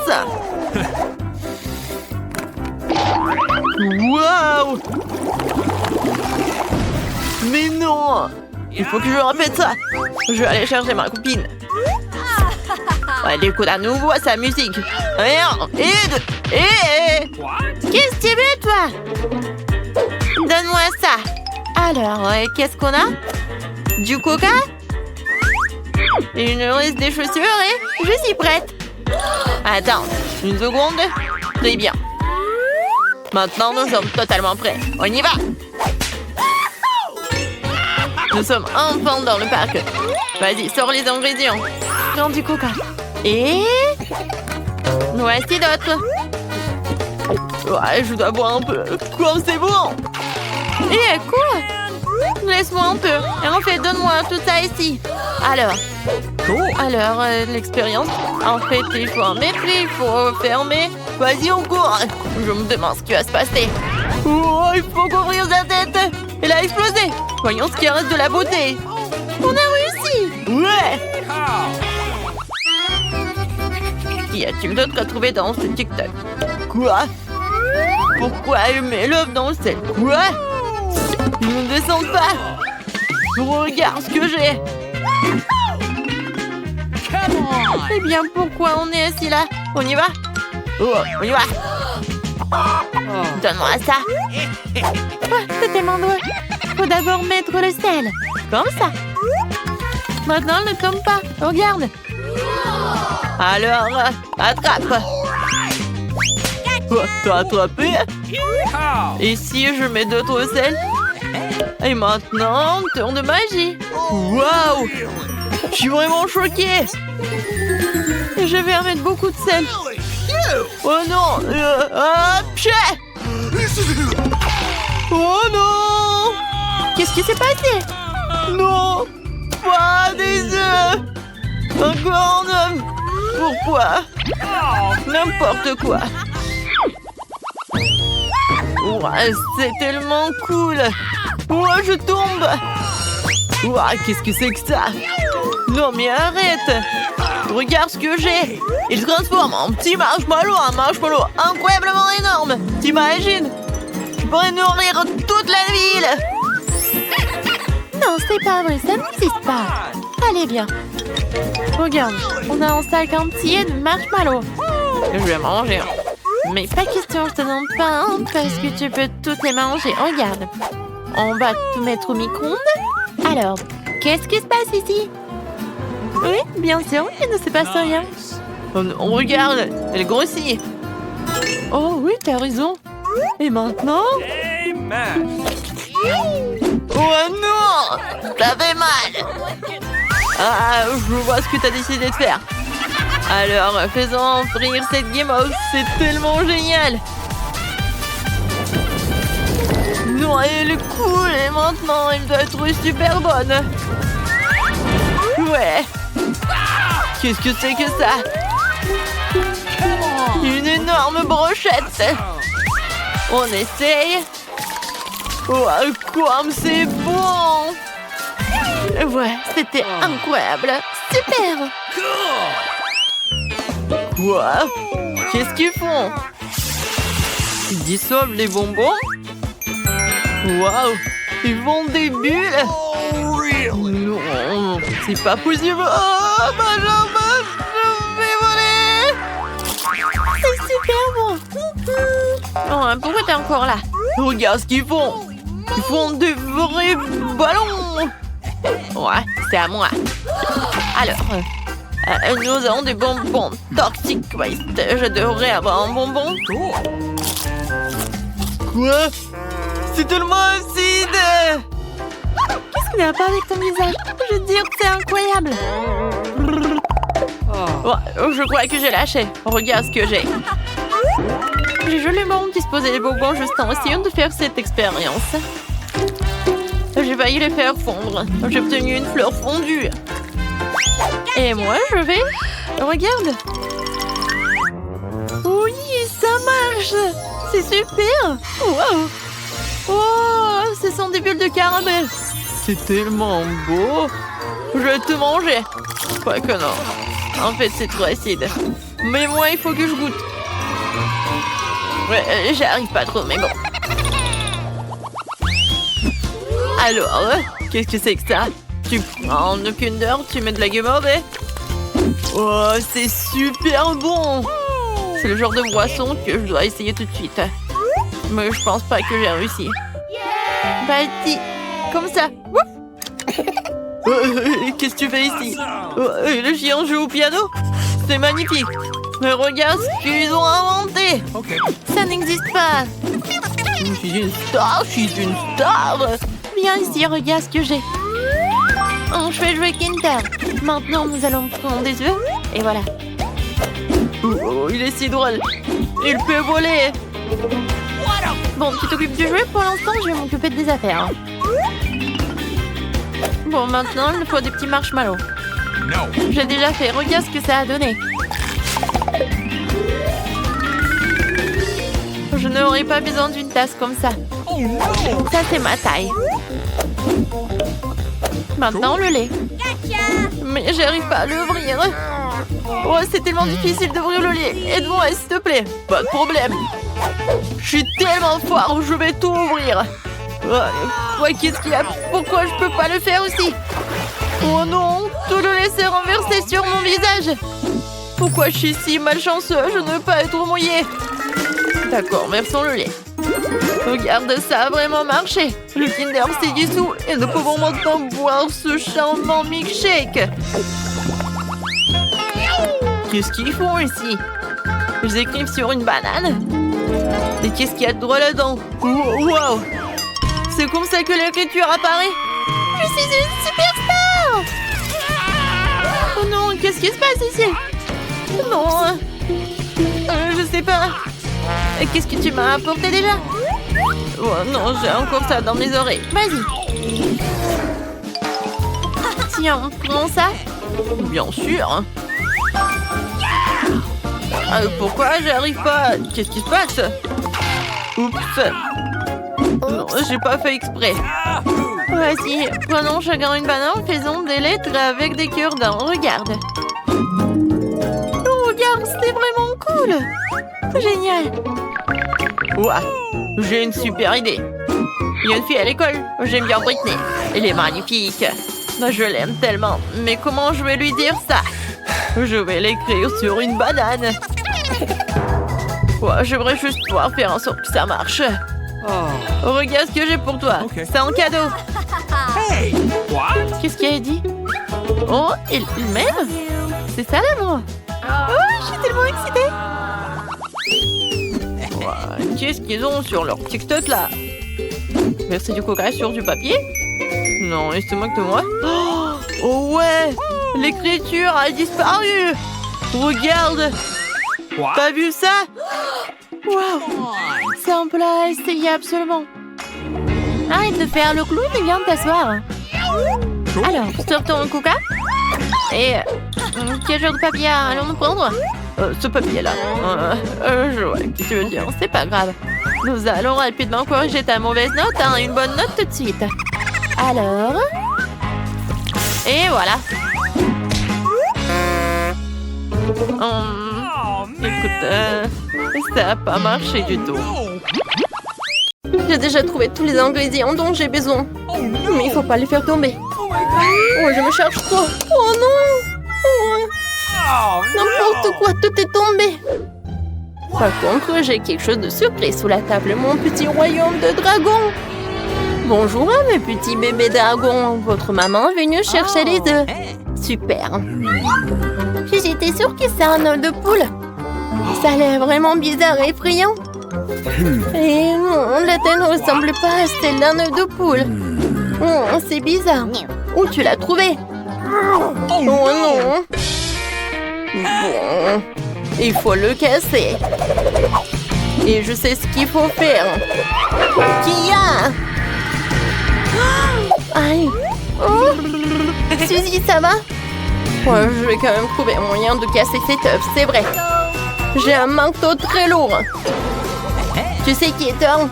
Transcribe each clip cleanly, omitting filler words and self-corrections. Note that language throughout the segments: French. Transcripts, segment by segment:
ça. Waouh! Mais non! Il faut que je répète ça. Je vais aller chercher ma copine. Elle écoute à nouveau sa musique. Qu'est-ce que tu veux, toi? Donne-moi ça. Alors, qu'est-ce qu'on a? Du coca? Il nous reste des chaussures et je suis prête. Attends, une seconde. Très bien. Maintenant, nous sommes totalement prêts. On y va! Nous sommes enfin dans le parc. Vas-y, sors les ingrédients. Prends du coca. Et... voici d'autres. Ouais, je dois boire un peu. Quoi, c'est bon? Et quoi? Laisse-moi un peu. Et en fait, donne-moi tout ça ici. Alors, l'expérience. En fait, il faut un mépris, il faut fermer. Vas-y, on court. Je me demande ce qui va se passer. Oh, il faut couvrir sa tête. Elle a explosé. Voyons ce qui reste de la beauté. On a réussi. Ouais. Qu'y a-t-il d'autre à trouver dans ce TikTok? Quoi? Pourquoi elle met l'œuf dans le sel? Quoi? Ils ne descendent pas. Regarde ce que j'ai. Eh bien, pourquoi on est assis là? On y va? Oh, on y va. Donne-moi ça. Oh, c'est tellement doux. Faut d'abord mettre le sel. Comme ça. Maintenant, ne tombe pas. Regarde. Alors, attrape. Oh, t'as attrapé? Et si je mets d'autres sel? Et maintenant, tour de magie. Waouh! Je suis vraiment choquée. Je vais en mettre beaucoup de sel. Oh non! Oh non! Qu'est-ce qui s'est passé? Non! Pas des œufs! Encore un œuf! Pourquoi? N'importe quoi! Ouais, c'est tellement cool! Ouais, je tombe! Ouais, qu'est-ce que c'est que ça? Non mais arrête! Regarde ce que j'ai! Il se transforme en petit marshmallow, un marshmallow incroyablement énorme! T'imagines? Je pourrais nourrir toute la ville! Non, c'est pas vrai, ça n'existe pas! Allez, viens! Regarde, on a un sac entier de marshmallows! Je vais manger. Mais pas question, je te demande pas un, parce que tu peux toutes les manger. Regarde! On va tout mettre au micro-ondes. Alors, qu'est-ce qui se passe ici? Oui, bien sûr, il ne se passe rien. On regarde, elle grossit. Oh oui, t'as raison. Et maintenant? Oh non! Ça fait mal! Ah, je vois ce que t'as décidé de faire. Alors, faisons frire cette guimauve, c'est tellement génial! Non, elle est cool et maintenant, elle doit être super bonne. Ouais. Qu'est-ce que c'est que ça? Une énorme brochette. On essaye. Oh, quoi, c'est bon. Ouais, c'était incroyable. Super. Quoi? Qu'est-ce qu'ils font? Ils dissolvent les bonbons? Waouh! Ils font des bulles! Non, c'est pas possible! Oh, ma jambe! Je vais voler! C'est super bon! Oh, pourquoi t'es encore là? Regarde ce qu'ils font! Ils font des vrais ballons! Ouais, c'est à moi! Alors, nous avons des bonbons Toxic Waste. J'adorerais avoir un bonbon. Quoi? C'est tellement acide! Qu'est-ce qu'il n'y a pas avec ton visage? Je veux dire que c'est incroyable! Oh, je crois que j'ai lâché. Regarde ce que j'ai. J'ai joliment disposé les bonbons juste en essayant de faire cette expérience. J'ai failli les faire fondre. J'ai obtenu une fleur fondue. Et moi, je vais... Regarde! Oui, ça marche! C'est super! Wow! Oh, ce sont des bulles de caramel. C'est tellement beau. Je vais te manger. Quoi que non. En fait, c'est trop acide. Mais moi, il faut que je goûte. Ouais, j'arrive pas trop, mais bon. Alors, qu'est-ce que c'est que ça? Tu prends un Kinder, tu mets de la Guimauve. Oh, c'est super bon! C'est le genre de boisson que je dois essayer tout de suite. Mais je pense pas que j'ai réussi. Vas-y, comme ça. Qu'est-ce que tu fais ici? Le chien joue au piano? C'est magnifique. Mais regarde ce qu'ils ont inventé. Ça n'existe pas. Je suis une star, je suis une star. Viens ici, regarde ce que j'ai. Oh, je vais jouer Kinder. Maintenant, nous allons prendre des œufs. Et voilà. Oh, il est si drôle. Il peut voler. Bon, tu t'occupes du jeu. Pour l'instant, je vais m'occuper des affaires. Bon, maintenant, il me faut des petits marshmallows. J'ai déjà fait. Regarde ce que ça a donné. Je n'aurais pas besoin d'une tasse comme ça. Ça, c'est ma taille. Maintenant, le lait. Mais j'arrive pas à l'ouvrir. Oh, c'est tellement difficile d'ouvrir le lait. Aide-moi, s'il te plaît. Pas de problème. Je suis tellement fort, je vais tout ouvrir. Ouais, qu'est-ce qu'il y a? Pourquoi je peux pas le faire aussi? Oh non, tout le lait s'est renversé sur mon visage. Pourquoi je suis si malchanceux? Je ne veux pas être mouillée. D'accord, versons le lait. Regarde, ça a vraiment marché. Le Kinder s'est dissous et nous pouvons maintenant boire ce charmant milkshake. Qu'est-ce qu'ils font ici? Ils écrivent sur une banane. Et qu'est-ce qu'il y a de drôle là-dedans? Wow! C'est comme ça que l'écriture apparaît. Je suis une superstar! Oh non, qu'est-ce qui se passe ici? Non, je sais pas. Qu'est-ce que tu m'as apporté déjà? Oh non, j'ai encore ça dans mes oreilles. Vas-y. Tiens, prends ça. Bien sûr. Pourquoi j'arrive pas? Qu'est-ce qui se passe? Oups. Non, j'ai pas fait exprès. Vas-y, prenons chacun une banane, faisons des lettres avec des cure-dents. Regarde. Oh, regarde, c'était vraiment cool. Génial. Ouah, j'ai une super idée. Il y a une fille à l'école. J'aime bien Britney. Elle est magnifique. Je l'aime tellement. Mais comment je vais lui dire ça? Je vais l'écrire sur une banane. Ouais, j'aimerais juste pouvoir faire en sorte que ça marche. Oh. Regarde ce que j'ai pour toi. Okay. C'est un cadeau. Hey, qu'est-ce qu'il a dit? Oh, il m'aime? C'est ça l'amour? Oh, je suis tellement excitée. Ouais, qu'est-ce qu'ils ont sur leur TikTok là? Verser du coca sur du papier? Non, et c'est moi que moi. Oh ouais, l'écriture a disparu. Regarde. T'as vu ça? Waouh! C'est un plat à essayer absolument. Arrête de faire le clown et viens t'asseoir. Alors, sortons un coca. Et quel genre de papier allons-nous prendre? Ce papier-là. Je vois ce que tu veux dire. C'est pas grave. Nous allons rapidement corriger ta mauvaise note à une bonne note tout de suite. Alors... Et voilà. Écoute, ça n'a pas marché du tout. J'ai déjà trouvé tous les ingrédients dont j'ai besoin. Mais il faut pas les faire tomber. Oh, je me charge trop. Oh non! Oh, n'importe quoi, tout est tombé. Par contre, j'ai quelque chose de secret sous la table. Mon petit royaume de dragons. Bonjour, mes petits bébés dragons. Votre maman est venue chercher les œufs. Super. J'étais sûre que c'est un œuf de poule. Ça a l'air vraiment bizarre et effrayant. Et non, la tête ne ressemble pas à celle d'un œuf de poule. Oh, c'est bizarre. Où tu l'as trouvé? Oh non. Bon, il faut le casser. Et je sais ce qu'il faut faire. Kia! Aïe. Oh. Suzy, ça va? Ouais, je vais quand même trouver un moyen de casser cet œuf, c'est vrai. J'ai un marteau très lourd. Tu sais qui est un?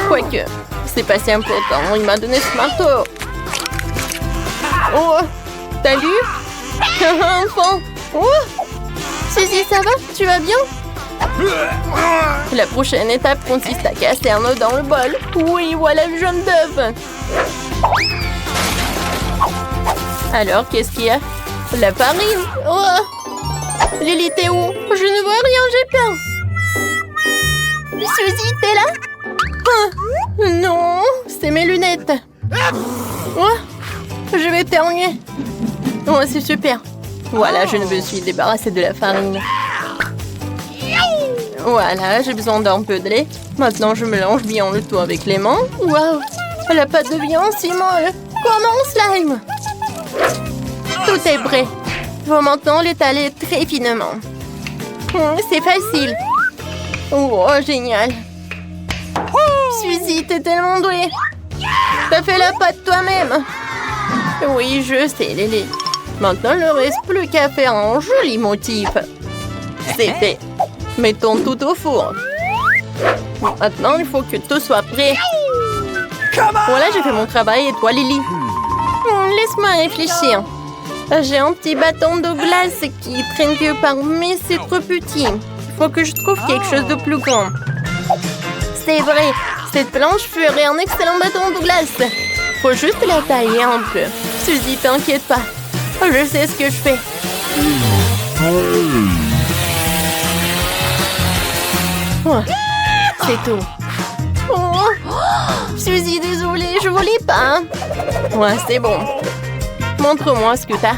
Quoique, c'est pas si important. Il m'a donné ce marteau. Oh, t'as vu? Enfant, Oh! Suzy, ça va? Tu vas bien? La prochaine étape consiste à casser un œuf dans le bol. Oui, voilà le jaune d'œuf. Alors, qu'est-ce qu'il y a? La farine. Oh! Lily, t'es où? Je ne vois rien, j'ai peur. Suzy, t'es là? Oh, non, c'est mes lunettes. Oh, je vais éternuer. Oh, c'est super. Voilà, je me suis débarrassée de la farine. Voilà, j'ai besoin d'un peu de lait. Maintenant, je mélange bien le tout avec les mains. Waouh, la pâte devient si molle. Comme un slime. Tout est prêt. Il faut maintenant l'étaler très finement. C'est facile. Oh, génial. Suzy, t'es tellement douée. T'as fait la pâte toi-même. Oui, je sais, Lily. Maintenant, il ne reste plus qu'à faire un joli motif. C'est fait. Mettons tout au four. Maintenant, il faut que tout soit prêt. Voilà, j'ai fait mon travail. Et toi, Lily? Laisse-moi réfléchir. J'ai un petit bâton de glace qui traîne quelque part, mais c'est trop petit. Il faut que je trouve quelque chose de plus grand. C'est vrai, cette planche ferait un excellent bâton de glace. Faut juste la tailler un peu. Suzy, t'inquiète pas. Je sais ce que je fais. Oh, c'est tout. Oh, Suzy, désolée, je voulais pas. Ouais, c'est bon. Montre-moi ce que t'as.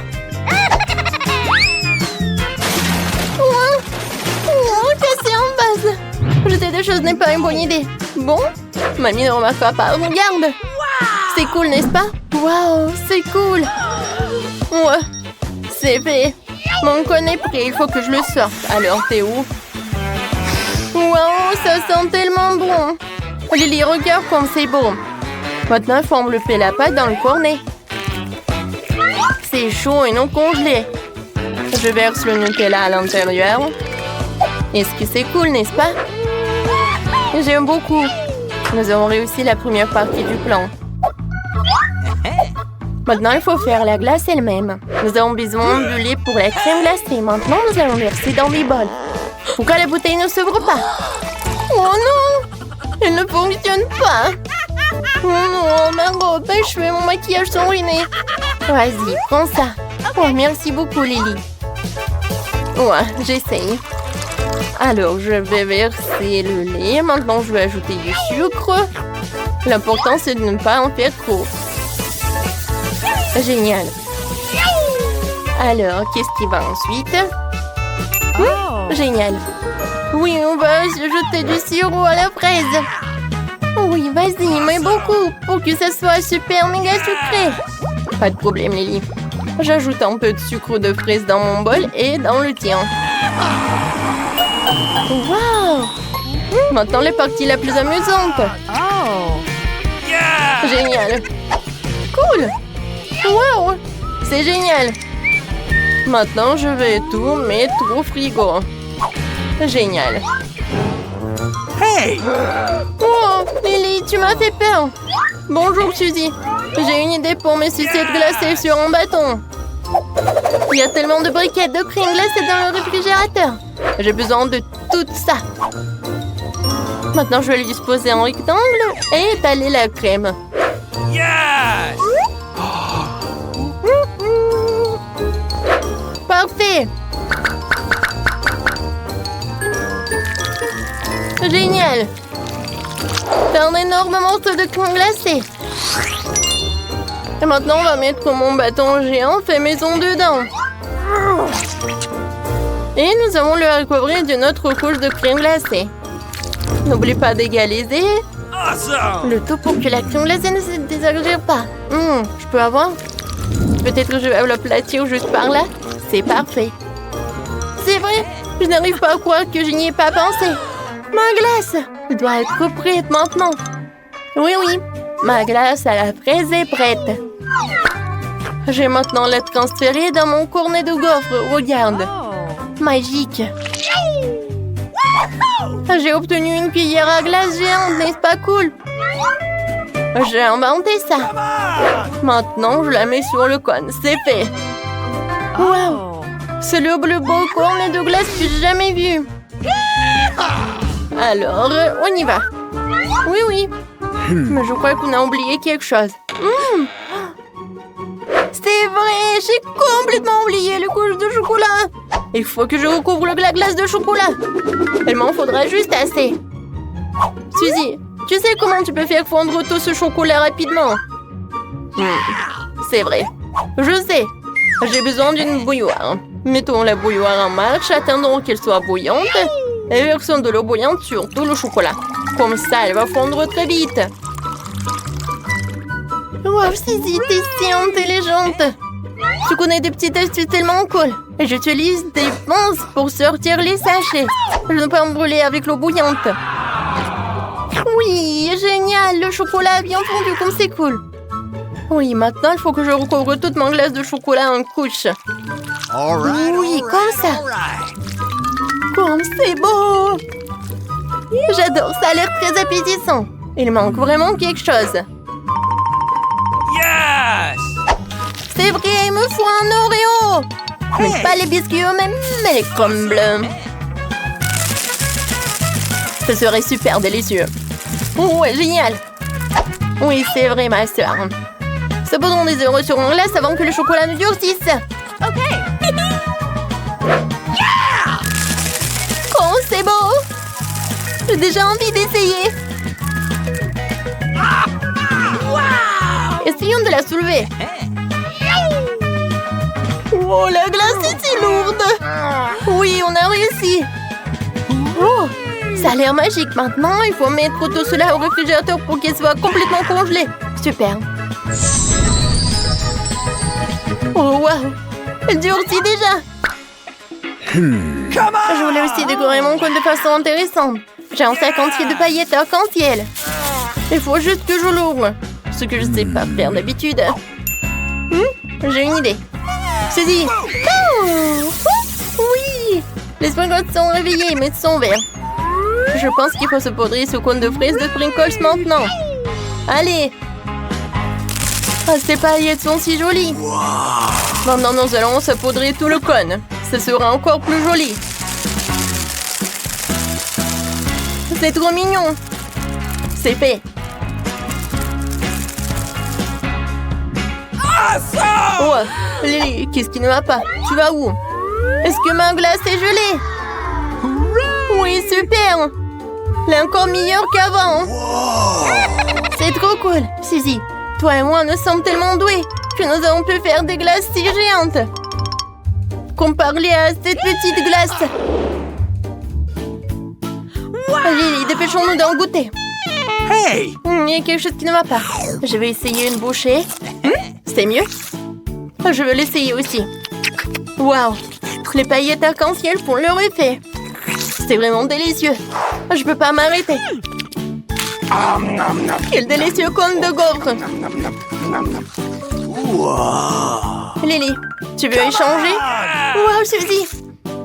Oh, casser en base. Jeter des choses n'est pas une bonne idée. Bon, mamie ne remarquera pas. Regarde. C'est cool, n'est-ce pas? Waouh, c'est cool. Ouais, c'est fait. Mon cône est prêt, il faut que je le sorte. Alors, t'es où? Waouh, ça sent tellement bon. Lily, regarde comme c'est beau. Maintenant, il faut envelopper la pâte dans le cornet. C'est chaud et non congelé. Je verse le Nutella à l'intérieur. Est-ce que c'est cool, n'est-ce pas? J'aime beaucoup. Nous avons réussi la première partie du plan. Maintenant, il faut faire la glace elle-même. Nous avons besoin du lait pour la crème glacée. Maintenant, nous allons verser dans les bols. Pourquoi la bouteille ne s'ouvre pas? Oh non! Elle ne fonctionne pas. Oh non, ma robe, mes cheveux, mon maquillage sont ruinés. Vas-y, prends ça. Oh, merci beaucoup, Lily. Ouais, j'essaye. Alors, je vais verser le lait. Maintenant, je vais ajouter du sucre. L'important, c'est de ne pas en faire trop. Génial. Alors, qu'est-ce qui va ensuite? Génial. Oui, on va jeter du sirop à la fraise. Oui, vas-y, mais beaucoup, pour que ça soit super méga sucré. Pas de problème, Lily. J'ajoute un peu de sucre de fraise dans mon bol et dans le tien. Wow! Maintenant, la partie la plus amusante. Génial. Cool. Wow! C'est génial. Maintenant, je vais tout mettre au frigo. Génial. Hey! Oh, Lily, tu m'as fait peur. Bonjour, Suzy. J'ai une idée pour mes sucettes glacées sur un bâton. Il y a tellement de briquettes de crème glacée dans le réfrigérateur. J'ai besoin de tout ça. Maintenant, je vais lui disposer en rectangle et étaler la crème. Yes! Parfait. Génial. T'as un énorme morceau de crème glacée. Et maintenant, on va mettre mon bâton géant fait maison dedans. Et nous allons le recouvrir d'une autre couche de crème glacée. N'oublie pas d'égaliser Awesome! le tout pour que la crème glacée ne se désagrége pas. Je peux avoir? Peut-être que je vais l'aplatir juste par là. C'est parfait. C'est vrai, je n'arrive pas à croire que je n'y ai pas pensé. Ma glace doit être prête maintenant. Oui, ma glace à la fraise est prête. Je vais maintenant la transférer dans mon cornet de gaufres. Regarde. Magique. J'ai obtenu une cuillère à glace géante, n'est-ce pas cool? J'ai inventé ça. Maintenant, je la mets sur le cône. C'est fait. Wow. C'est le plus beau cornet de glace que j'ai jamais vu. Alors, on y va. Oui, oui. Mais je crois qu'on a oublié quelque chose. C'est vrai, j'ai complètement oublié les couches de chocolat. Il faut que je recouvre la glace de chocolat. Il m'en faudra juste assez. Suzy, tu sais comment tu peux faire fondre tout ce chocolat rapidement? C'est vrai. Je sais. J'ai besoin d'une bouilloire. Mettons la bouilloire en marche, attendons qu'elle soit bouillante et versons de l'eau bouillante sur tout le chocolat. Comme ça, elle va fondre très vite. Wow, Suzy, t'es si intelligente. Tu connais des petites astuces tellement cool. Et j'utilise des pinces pour sortir les sachets. Je ne peux pas me brûler avec l'eau bouillante. Oui, génial, le chocolat a bien fondu, comme c'est cool. Oui, maintenant, il faut que je recouvre toute ma glace de chocolat en couches. Oui, comme ça. Comme c'est beau. J'adore, ça a l'air très appétissant. Il manque vraiment quelque chose. Yes! C'est vrai, il me faut un Oreo. Mais pas les biscuits eux-mêmes, mais les crumbles. Ce serait super délicieux. Ouais, génial. Oui, c'est vrai, ma soeur. Sabourons des Oreos sur une glace avant que le chocolat ne durcisse. Ok. Oh, c'est beau. J'ai déjà envie d'essayer. Essayons de la soulever. Oh, la glace est si lourde. Oui, on a réussi. Oh, ça a l'air magique. Maintenant, il faut mettre tout cela au réfrigérateur pour qu'il soit complètement congelé. Super. Oh, waouh. Elle durcit déjà. Je voulais aussi décorer mon cône de façon intéressante. J'ai un sac entier de paillettes arc-en-ciel. Il faut juste que je l'ouvre. Ce que je ne sais pas faire d'habitude. J'ai une idée. Suzy. Oh, oui. Les sprinkles sont réveillés, mais sont verts. Je pense qu'il faut se poudrer ce cône de fraises de sprinkles maintenant. Allez. Ah, ces paillettes sont si jolies. Maintenant, nous allons saupoudrer tout le cône. Ce sera encore plus joli. C'est trop mignon. C'est fait. Oh, Lily, qu'est-ce qui ne va pas? Tu vas où? Est-ce que ma glace est gelée? Oui, super. Elle est encore meilleure qu'avant. C'est trop cool. Suzy, toi et moi, nous sommes tellement doués que nous avons pu faire des glaces si géantes. Comparé à cette petite glace. Lily, dépêchons-nous d'en goûter. Hey! Il y a quelque chose qui ne va pas. Je vais essayer une bouchée. C'est mieux. Je vais l'essayer aussi. Waouh! Les paillettes arc-en-ciel font leur effet. C'est vraiment délicieux. Je peux pas m'arrêter. Quel délicieux cône de gaufre. Lily, tu veux échanger? Waouh, Suzy!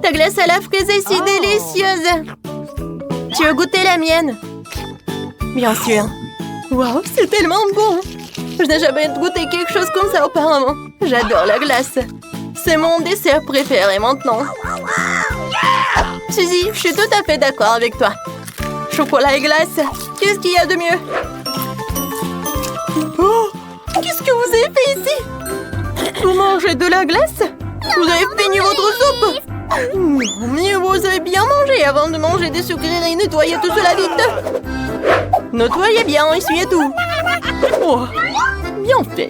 Ta glace à la fraise est si délicieuse. Tu veux goûter la mienne? Bien sûr. Waouh, c'est tellement bon. Je n'ai jamais goûté quelque chose comme ça auparavant. J'adore la glace. C'est mon dessert préféré maintenant. Suzy, je suis tout à fait d'accord avec toi. Chocolat et glace, qu'est-ce qu'il y a de mieux? Oh, qu'est-ce que vous avez fait ici? Vous mangez de la glace? Vous avez fini votre soupe? Mais vous avez bien mangé avant de manger des sucreries. Nettoyez tout cela vite. Nettoyez bien, essuyez tout. Oh, bien fait.